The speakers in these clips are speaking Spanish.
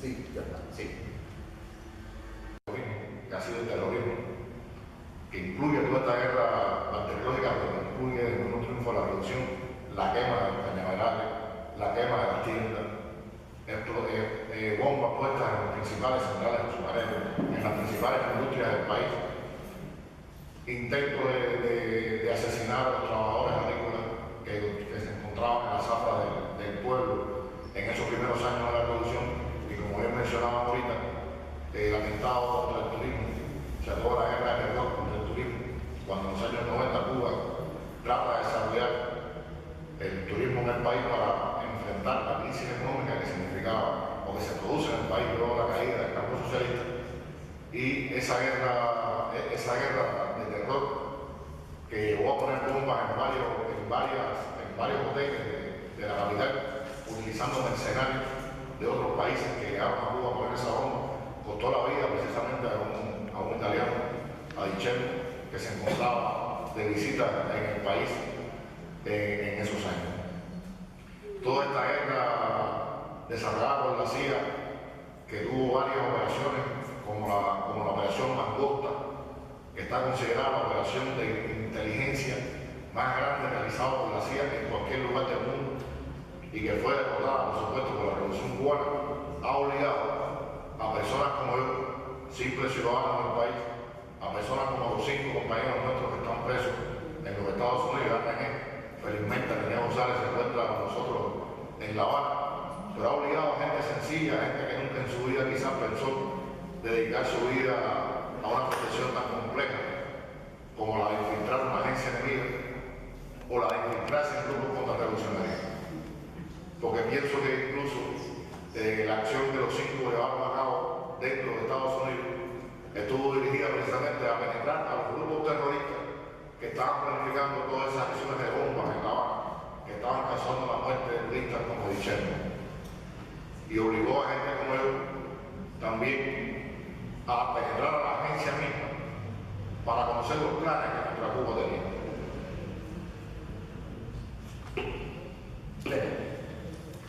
Sí, ya está. Sí. Que ha sido el terrorismo, que incluye toda esta guerra bacteriológica, que incluye en un triunfo de la revolución, la quema de los cañaverales, la quema de las tiendas, bombas puestas en los principales centrales azucareros, en las principales industrias del país, intento de asesinar a los trabajadores agrícolas que se encontraban en la zafra del pueblo en esos primeros años de la revolución, y como bien mencionaba ahorita, el atentado contra el turismo, o sea, toda la guerra de terror contra el turismo, cuando en los años 90 Cuba trata de desarrollar el turismo en el país para enfrentar la crisis económica que significaba o que se produce en el país luego la caída del campo socialista, y esa guerra de terror que llevó a poner bombas en varios hoteles de la capital, utilizando mercenarios de otros países que llegaron a Cuba a poner esa bomba, costó la vida precisamente a un italiano, a Dicello, que se encontraba de visita en el país en esos años. Toda esta guerra desarrollada por la CIA, que tuvo varias operaciones, como la operación Mangosta, que está considerada la operación de inteligencia más grande realizada por la CIA en cualquier lugar del mundo, y que fue derrotada, por supuesto, por la Revolución Cubana, ha obligado a personas como yo, simples ciudadanos del país, a personas como los 5 compañeros nuestros que están presos en los Estados Unidos, felizmente René González se encuentra con nosotros en La Habana, pero ha obligado a gente sencilla, gente que nunca en su vida quizás pensó dedicar su vida a una profesión tan compleja como la de infiltrar una agencia enemiga o la de infiltrarse en grupos contrarrevolucionarios. Porque pienso que incluso la acción que los 5 llevaron a cabo dentro de Estados Unidos estuvo dirigida precisamente a penetrar a los grupos terroristas que estaban planificando todas esas acciones de bombas en La Habana, que estaban causando la muerte de turistas como Dicello, y obligó a gente como yo también a penetrar a la agencia misma para conocer los planes que nuestra Cuba tenía. Bene,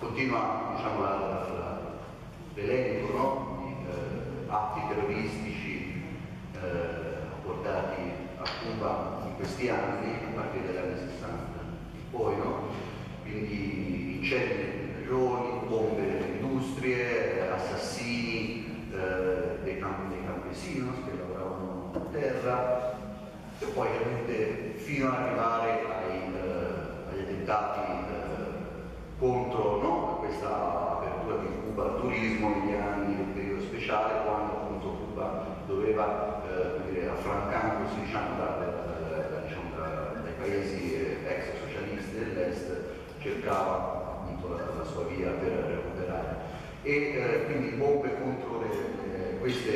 continua, diciamo, l'elenco, no? Di atti terroristici portati a Cuba in questi anni, a partire dagli anni 60 in poi, no? Quindi incendi nelle regioni, bombe nelle industrie, assassini dei campesinos che lavoravano a terra, e poi chiaramente fino ad arrivare agli attentati contro, no, questa apertura di Cuba al turismo negli anni del periodo speciale, quando appunto Cuba doveva, affrancandosi, diciamo, dai paesi ex socialisti dell'est, cercava appunto la sua via per recuperare. E quindi bombe contro questi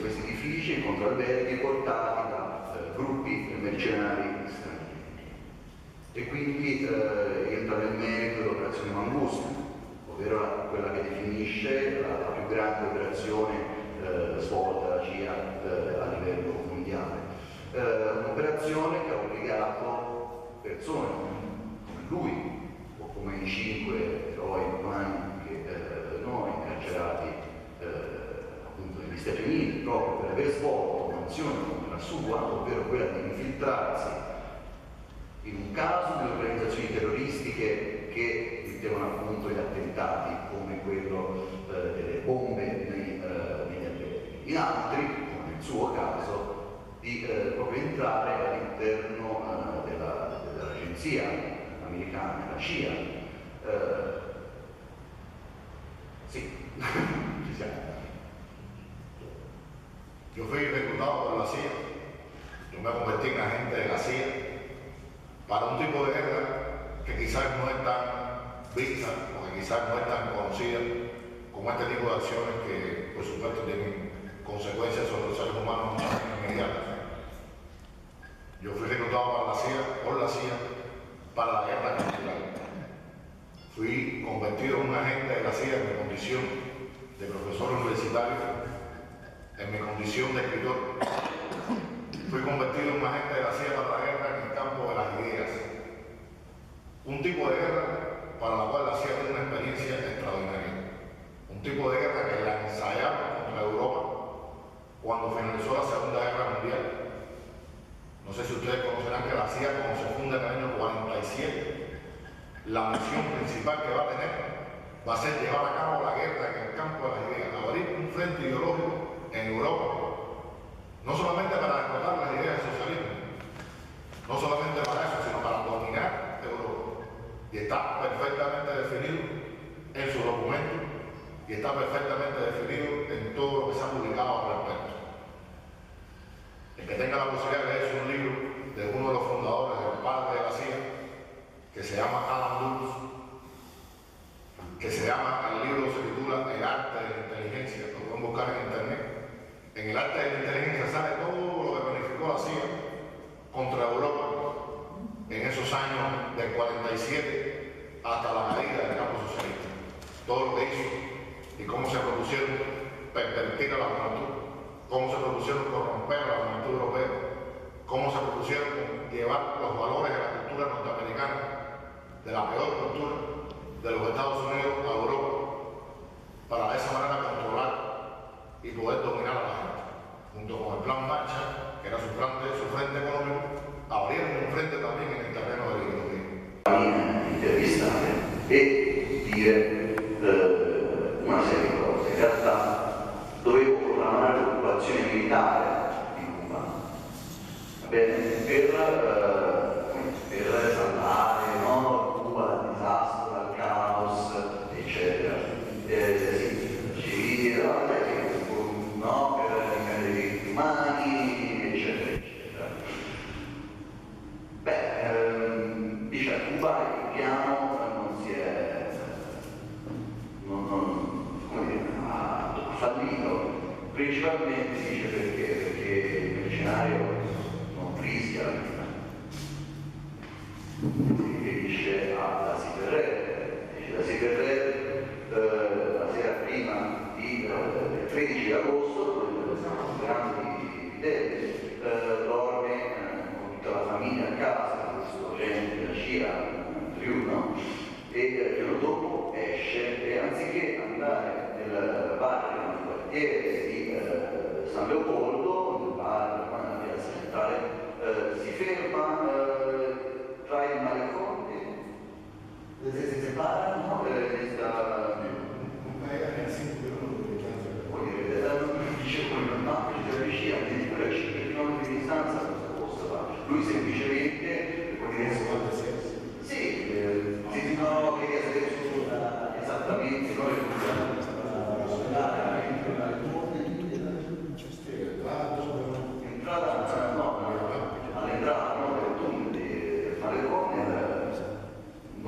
edifici, contro alberghi portati da gruppi mercenari stranieri. E quindi entra nel merito dell'operazione Mangusta, ovvero quella che definisce la più grande operazione svolta dalla CIA a livello mondiale. Un'operazione che ha obbligato persone come lui o come i 5 eroi umani che noi incarcerati appunto negli Stati Uniti, proprio per aver svolto un'azione come la sua, ovvero quella di infiltrarsi in un caso delle organizzazioni terroristiche che mettevano a punto gli attentati, come quello delle bombe negli alberghi, in altri, come nel suo caso, di proprio entrare all'interno dell'agenzia americana, la CIA. Sì, ci siamo. Yo fui reclutado por la CIA, yo me convertí en agente de la CIA para un tipo de guerra que quizás no es tan vista o que quizás no es tan conocida como este tipo de acciones que por supuesto tienen consecuencias sobre los seres humanos inmediatas. Yo fui reclutado por la CIA para la guerra cultural. Fui convertido en un agente de la CIA en mi condición de profesor universitario, en mi condición de escritor. Fui convertido en un agente de la CIA para la guerra en el campo de las ideas. Un tipo de guerra para la cual la CIA tiene una experiencia extraordinaria. Un tipo de principal que va a tener va a ser llevar a cabo la guerra en el campo de las ideas, abrir un frente ideológico en Europa, no solamente para derrotar las ideas del socialismo, no solamente para eso, sino para dominar Europa. Y está perfectamente definido en su documento y está perfectamente definido en todo lo que se ha publicado al respecto. El que tenga la posibilidad de leerse un libro de uno de los fundadores del padre de la CIA, que se llama Alan Dulles, el libro se titula El arte de la inteligencia, lo pueden buscar en internet. En el arte de la inteligencia sale todo lo que planificó la CIA contra Europa en esos años del 47 hasta la caída del campo socialista. Todo lo que hizo y cómo se propusieron pervertir a la juventud, cómo se propusieron corromper a la juventud europea, cómo se propusieron llevar los valores de la cultura norteamericana, de la peor cultura de los Estados Unidos a Europa, para de esa manera controlar y poder dominar a la gente. Junto con el Plan Marshall, que era su frente económico, abrieron un frente también en el terreno de la ideología. Intervistare e dire una serie di cose. In realtà dovevo programmare l'occupazione militare di Cuba, va bene? Per salvare, no? Cuba dal disastro, dal caos, eccetera. Civili, no? Per difendere i diritti umani, eccetera, eccetera. Beh, dice a Cuba il piano non si è, come dire, ha fallito, principalmente dice perché il scenario non rischia la vita. Si riferisce alla Siperred, dice la Siperred la sera prima del 13 agosto, dove stiamo sperando di vedere, dorme con tutta la famiglia a casa, questo agente della CIA, Triuno, e il giorno dopo esce e anziché andare nel bar del quartiere di San Leopoldo, nel bar della piazza centrale, si ferma tra il malecone, si separano, dicevo il mappo ci avvicina addirittura a 5 km di distanza da questa posta. Lui semplicemente, sì, no, che esattamente, noi entrata, no, all'entrata del tunnel del malecone, in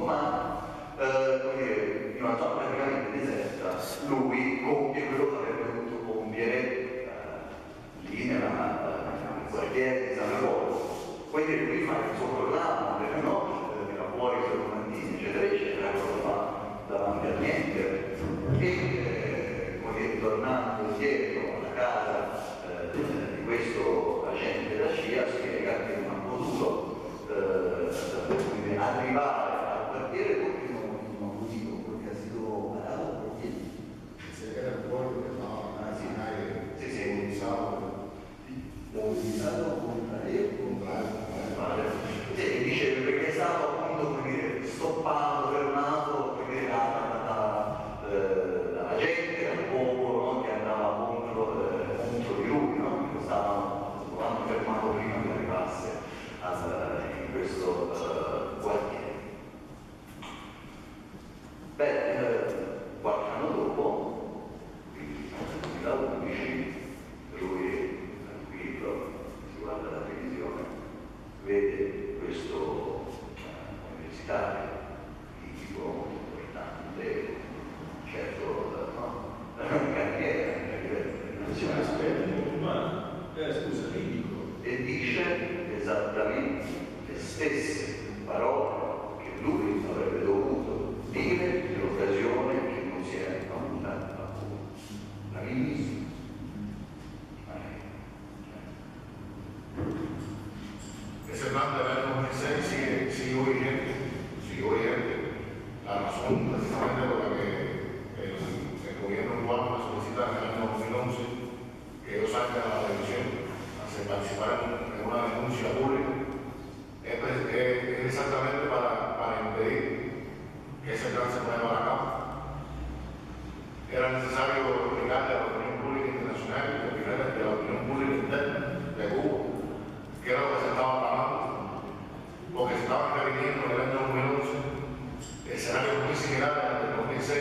una zona praticamente deserta, lui compie quello che avrebbe dovuto compiere lì nel quartiere di San Leopoldo. Quindi lui fa il suo programma, tira fuori i suoi romantismi, eccetera, eccetera, lo fa davanti a niente. E tornando indietro alla casa di questo agente della CIA, spiega che non ha potuto arrivare al quartiere perché non ha potuto, perché ha sido parato por tiempo. Movilizzato contra él. E dice perché se va a llevar a cabo. Era necesario explicarle a la opinión pública internacional y a la opinión pública interna de Cuba qué era lo que se estaba tramando, porque se estaban repitiendo en el año 2011 escenarios muy similares al del 2006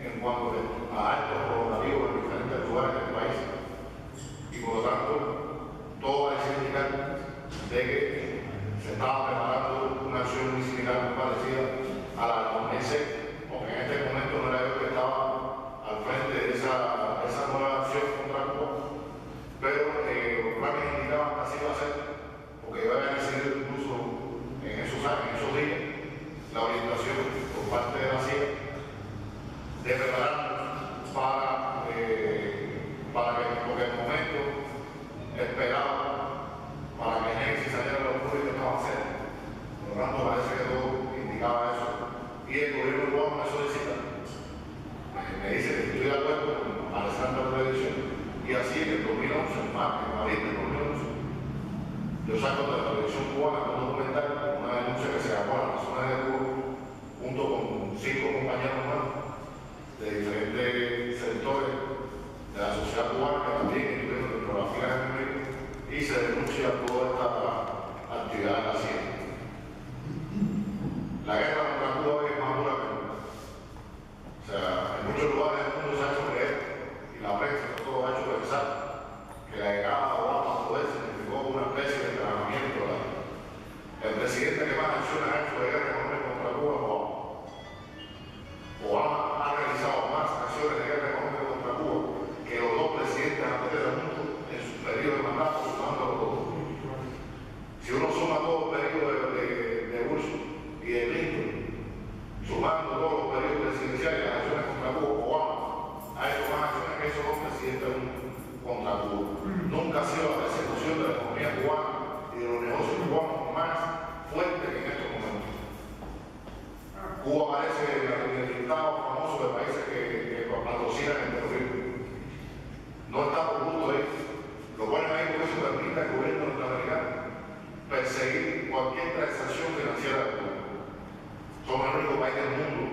en cuanto a actos provocativos en diferentes lugares del país. Y por lo tanto, todo parece indicar de que se estaba preparando una acción muy similar, muy parecida a la del 2006, porque en este momento no era yo que estaba al frente de esa nueva acción contra Cuba, pero los planes indicaban que así iba a ser, porque yo había recibido incluso en esos días la orientación por parte de la CIA de prepararnos para que porque el momento esperado para que Génesis saliera de los públicos estaba cerca. Por lo tanto, parece que todo indicaba eso. Y el gobierno cubano me solicita, me dice que estoy de acuerdo con Alessandro de televisión, y así en el 2011, en abril del 2011, yo saco de la televisión cubana un documental, una denuncia que se llamó a la zona de Cuba, junto con 5 compañeros más de diferentes sectores de la sociedad cubana que también estuvieron dentro de la fila de México, y se denuncia toda esta actividad de la CIA. La guerra contra Cuba es más dura que nunca. O sea, en muchos lugares del mundo se ha hecho creer, y la prensa todo ha hecho pensar, que la llegada de Obama al poder significó una especie de entrenamiento. El presidente que más acciones ha hecho de guerra económica contra Cuba es Obama. Obama ha realizado más acciones de guerra económica contra Cuba que los 2 presidentes anteriores del mundo en su periodo de mandato, sumándolo todo. Si uno suma todo el periodo de Bush y de Clinton, sumando todos los periodos presidenciales y las acciones contra Cuba, Obama ha hecho más acciones que esos 2 presidentes contra Cuba. Nunca ha sido la persecución de la economía cubana y de los negocios cubanos más fuerte que en estos momentos. Cuba aparece en el listado famoso de países que patrocinan el terrorismo. No está por gusto de ellos. Lo ponen ahí porque eso permite al gobierno norteamericano perseguir cualquier transacción financiera de Cuba. Somos el único país del mundo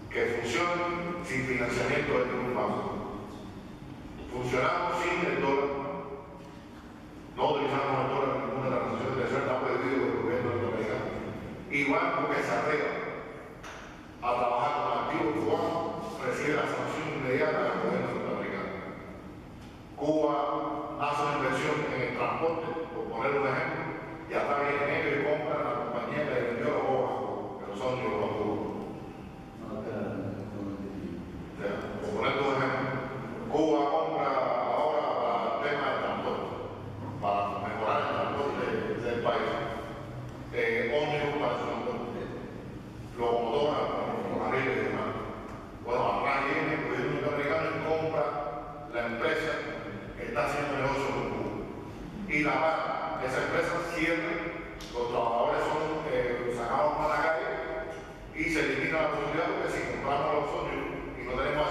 que funciona sin financiamiento de ningún banco. Funcionamos sin el dólar. No utilizamos el dólar en ninguna transacción de ser tan prohibido por el gobierno norteamericano. Igual porque se arregla a trabajar con activos cubanos, recibe la sanción inmediata del gobierno norteamericano. Cuba hace una inversión en el transporte, por poner un ejemplo, y hasta viene ellos y compran la compañía que le vendió los bonos, que los son los bonos. Por poner un ejemplo, Cuba compra ahora para el tema del transporte, para mejorar el transporte del país, ómnibus para su transporte, locomotoras, ferrocarriles y demás. Bueno, atrás viene el gobierno norteamericano y compra la empresa que está haciendo negocio con Cuba. Y la paga. Esa empresa cierra, los trabajadores son sacados a la calle y se elimina la posibilidad porque si compramos los ómnibus y no tenemos